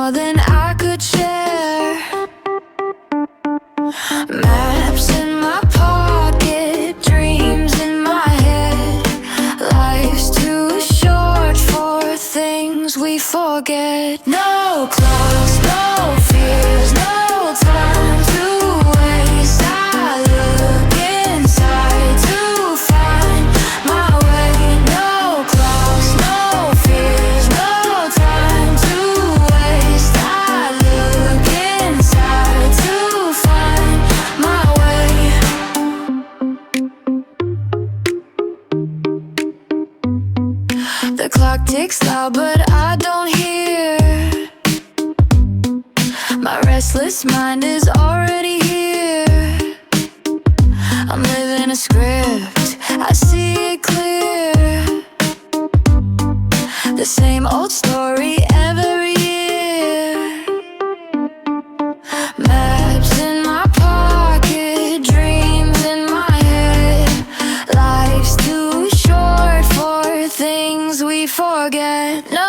more than I could share. Maps in my pocket, dreams in my head. Life's too short for things we forget. No clothes, no fears, no time to waste. I look inside to find my way. No clothes, no fears, no time to waste. I look inside to find my way. The clock ticks loud, but I don't hear. My restless mind is already here. I'm living a script, I see it clear. The same old story every year. Maps in my pocket, dreams in my head. Life's too short for things we forget. No